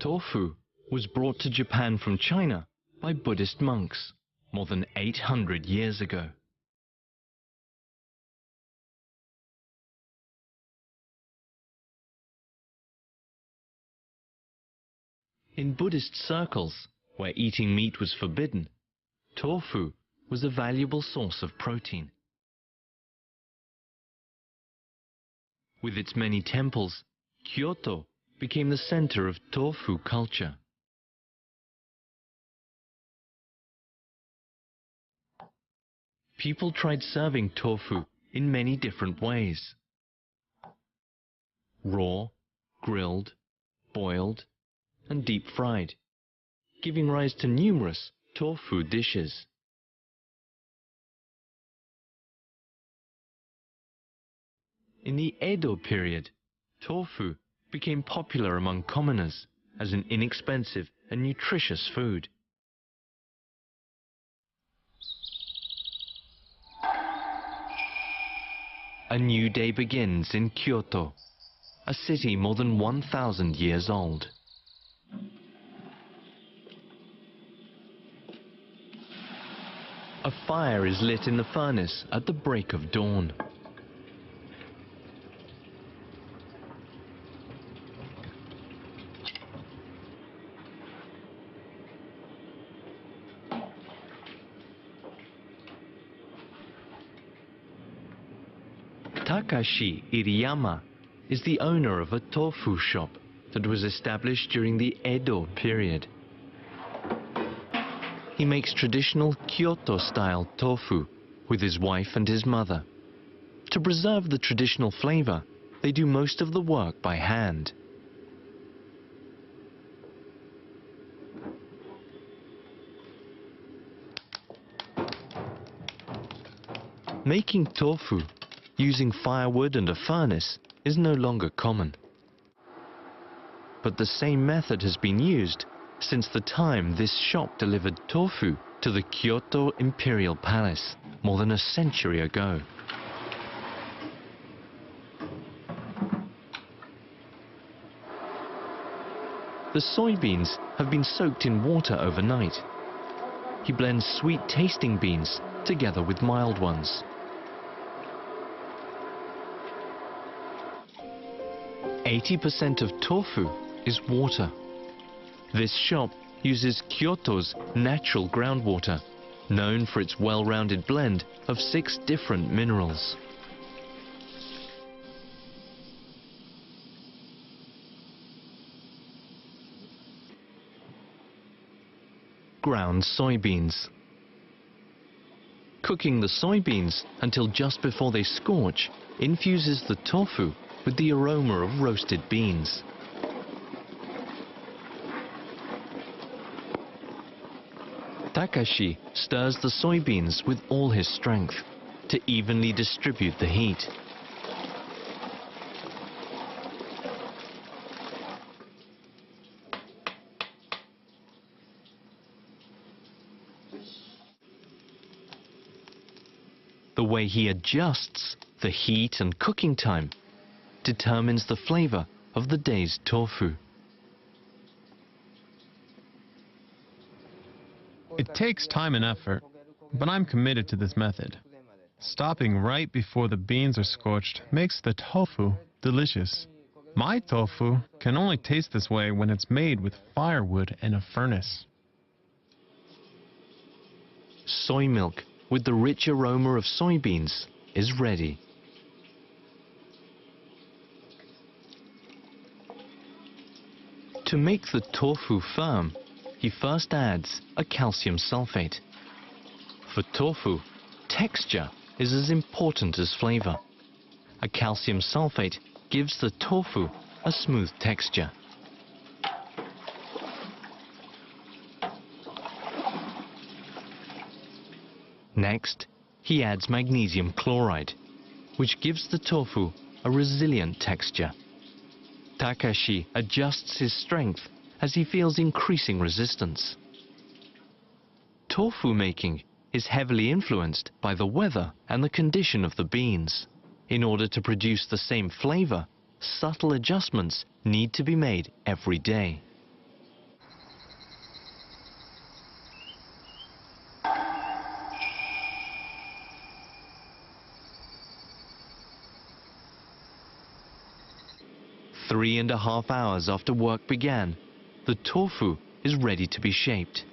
Tofu was brought to Japan from China by Buddhist monks more than 800 years ago. In Buddhist circles, where eating meat was forbidden, tofu was a valuable source of protein. With its many temples, Kyoto became the center of tofu culture. People tried serving tofu in many different ways: raw, grilled, boiled, and deep-fried, giving rise to numerous tofu dishes. In the Edo period, tofu became popular among commoners as an inexpensive and nutritious food. A new day begins in Kyoto, a city more than 1,000 years old. A fire is lit in the furnace at the break of dawn. Takashi Iriyama is the owner of a tofu shop that was established during the Edo period. He makes traditional Kyoto-style tofu with his wife and his mother. To preserve the traditional flavor, they do most of the work by hand. Making tofu using firewood and a furnace is no longer common. But the same method has been used since the time this shop delivered tofu to the Kyoto Imperial Palace more than a century ago. The soybeans have been soaked in water overnight. He blends sweet-tasting beans together with mild ones. 80% of tofu is water. This shop uses Kyoto's natural groundwater, known for its well-rounded blend of 6 different minerals. Ground soybeans. Cooking the soybeans until just before they scorch infuses the tofu with the aroma of roasted beans. Takashi stirs the soybeans with all his strength to evenly distribute the heat. The way he adjusts the heat and cooking time determines the flavor of the day's tofu. It takes time and effort, but I'm committed to this method. Stopping right before the beans are scorched makes the tofu delicious. My tofu can only taste this way when it's made with firewood and a furnace. Soy milk with the rich aroma of soybeans is ready. To make the tofu firm, he first adds a calcium sulfate. For tofu, texture is as important as flavor. A calcium sulfate gives the tofu a smooth texture. Next, he adds magnesium chloride, which gives the tofu a resilient texture. Takashi adjusts his strength as he feels increasing resistance. Tofu making is heavily influenced by the weather and the condition of the beans. In order to produce the same flavor, subtle adjustments need to be made every day. 3.5 hours after work began, the tofu is ready to be shaped.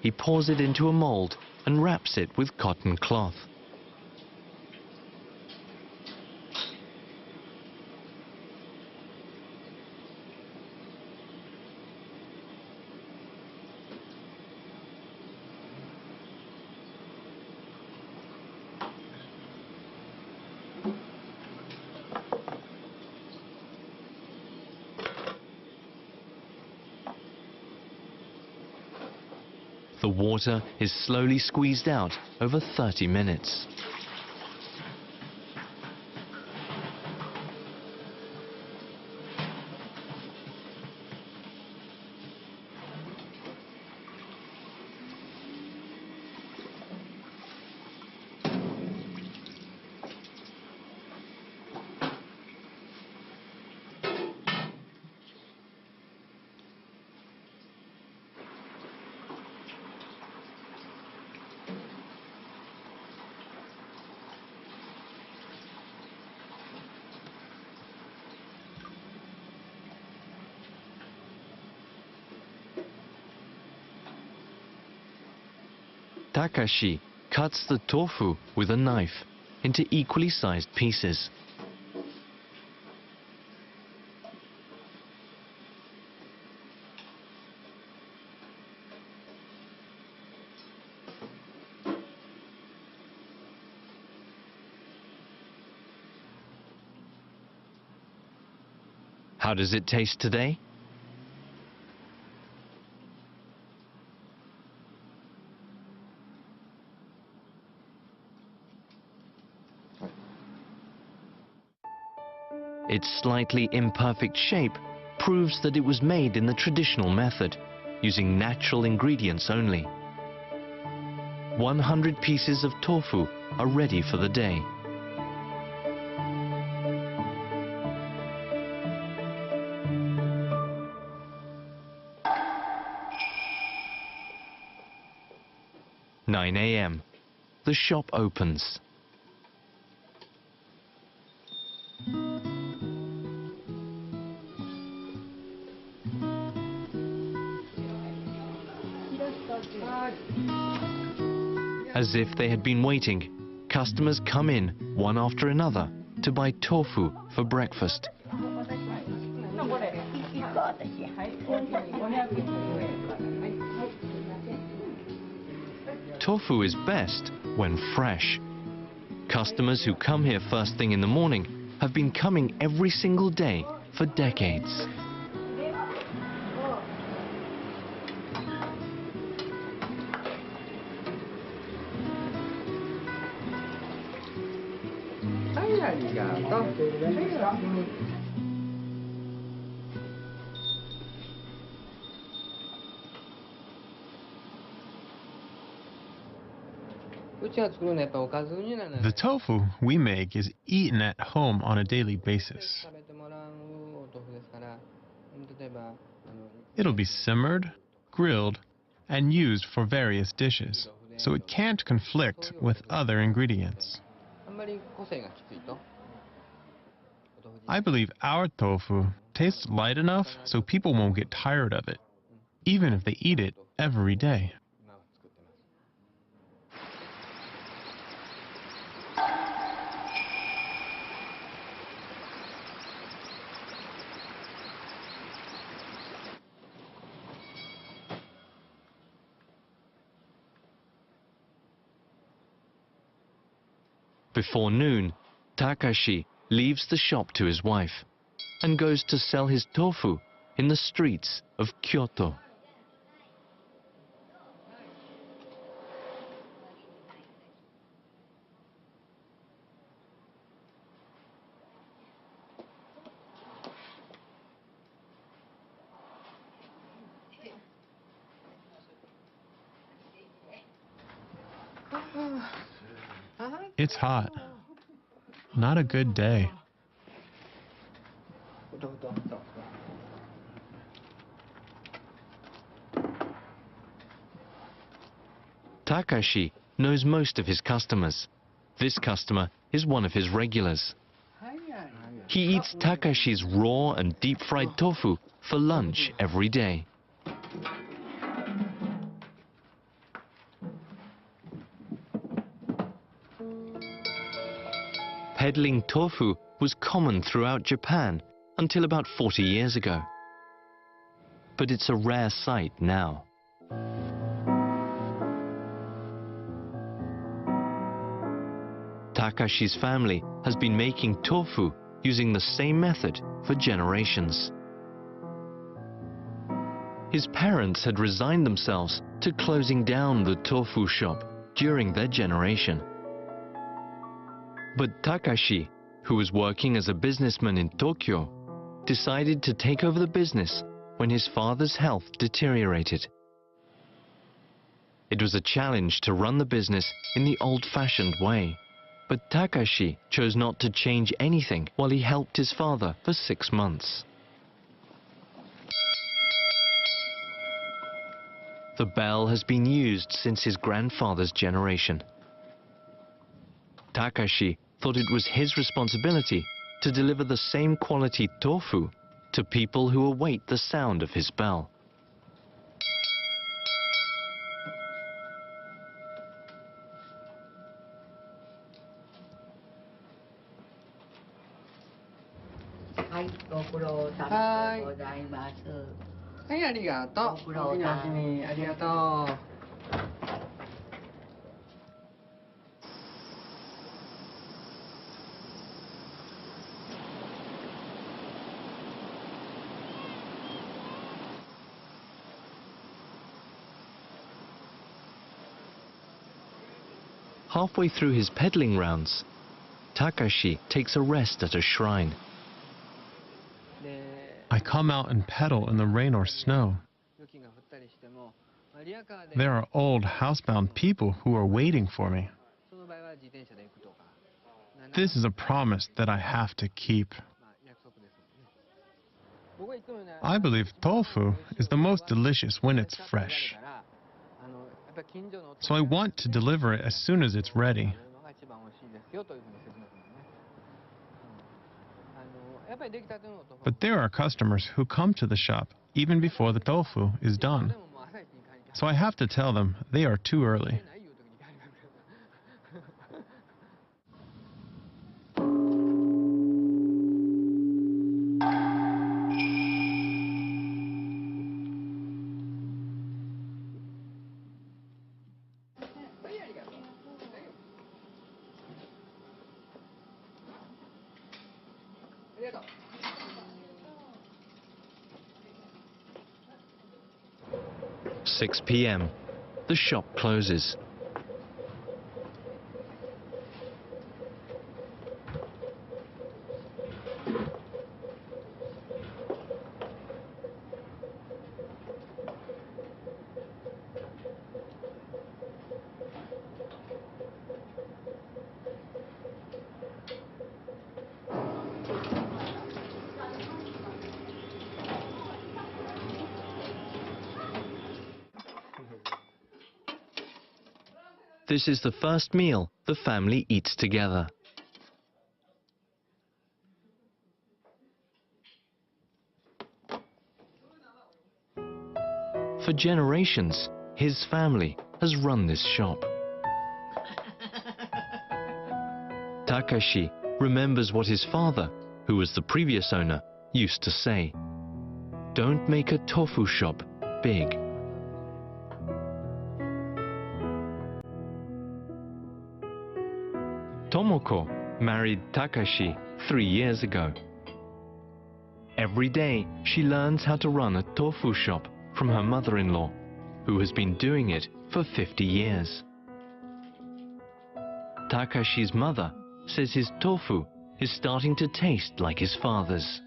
He pours it into a mold and wraps it with cotton cloth. The water is slowly squeezed out over 30 minutes. Takashi cuts the tofu with a knife into equally sized pieces. How does it taste today? Its slightly imperfect shape proves that it was made in the traditional method, using natural ingredients only. 100 pieces of tofu are ready for the day. "9 a.m. The shop opens. As if they had been waiting, customers come in one after another to buy tofu for breakfast. Tofu is best when fresh. Customers who come here first thing in the morning have been coming every single day for decades. The tofu we make is eaten at home on a daily basis. It'll be simmered, grilled, and used for various dishes, so it can't conflict with other ingredients. I believe our tofu tastes light enough so people won't get tired of it, even if they eat it every day. Before noon, Takashi leaves the shop to his wife and goes to sell his tofu in the streets of Kyoto. It's hot. Not a good day. Takashi knows most of his customers. This customer is one of his regulars. He eats Takashi's raw and deep-fried tofu for lunch every day. Peddling tofu was common throughout Japan until about 40 years ago. But it's a rare sight now. Takashi's family has been making tofu using the same method for generations. His parents had resigned themselves to closing down the tofu shop during their generation. But Takashi, who was working as a businessman in Tokyo, decided to take over the business when his father's health deteriorated. It was a challenge to run the business in the old-fashioned way, but Takashi chose not to change anything while he helped his father for 6 months. The bell has been used since his grandfather's generation. Takashi thought it was his responsibility to deliver the same quality tofu to people who await the sound of his bell. Halfway through his peddling rounds, Takashi takes a rest at a shrine. I come out and pedal in the rain or snow. There are old housebound people who are waiting for me. This is a promise that I have to keep. I believe tofu is the most delicious when it's fresh. So I want to deliver it as soon as it's ready. But there are customers who come to the shop even before the tofu is done. So I have to tell them they are too early. Six p.m. The shop closes. This is the first meal the family eats together. For generations, his family has run this shop. Takashi remembers what his father, who was the previous owner, used to say. Don't make a tofu shop big. Tomoko married Takashi 3 years ago. Every day, she learns how to run a tofu shop from her mother-in-law, who has been doing it for 50 years. Takashi's mother says his tofu is starting to taste like his father's.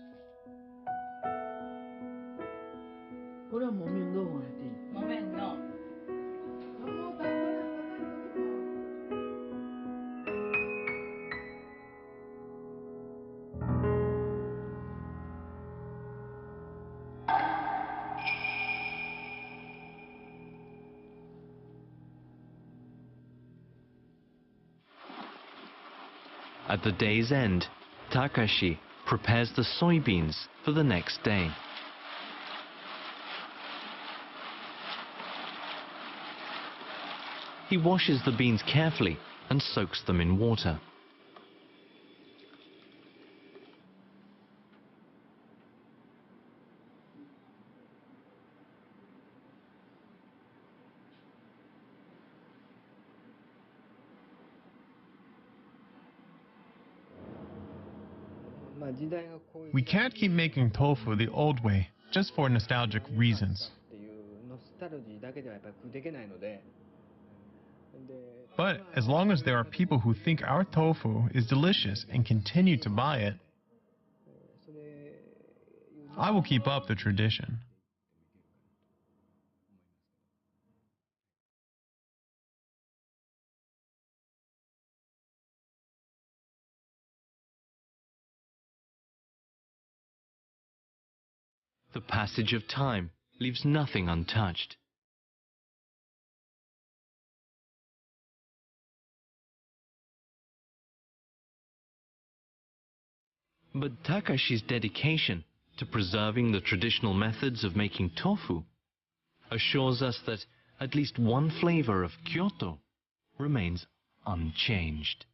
At the day's end, Takashi prepares the soybeans for the next day. He washes the beans carefully and soaks them in water. We can't keep making tofu the old way just for nostalgic reasons. But as long as there are people who think our tofu is delicious and continue to buy it, I will keep up the tradition. The passage of time leaves nothing untouched. But Takashi's dedication to preserving the traditional methods of making tofu assures us that at least one flavor of Kyoto remains unchanged.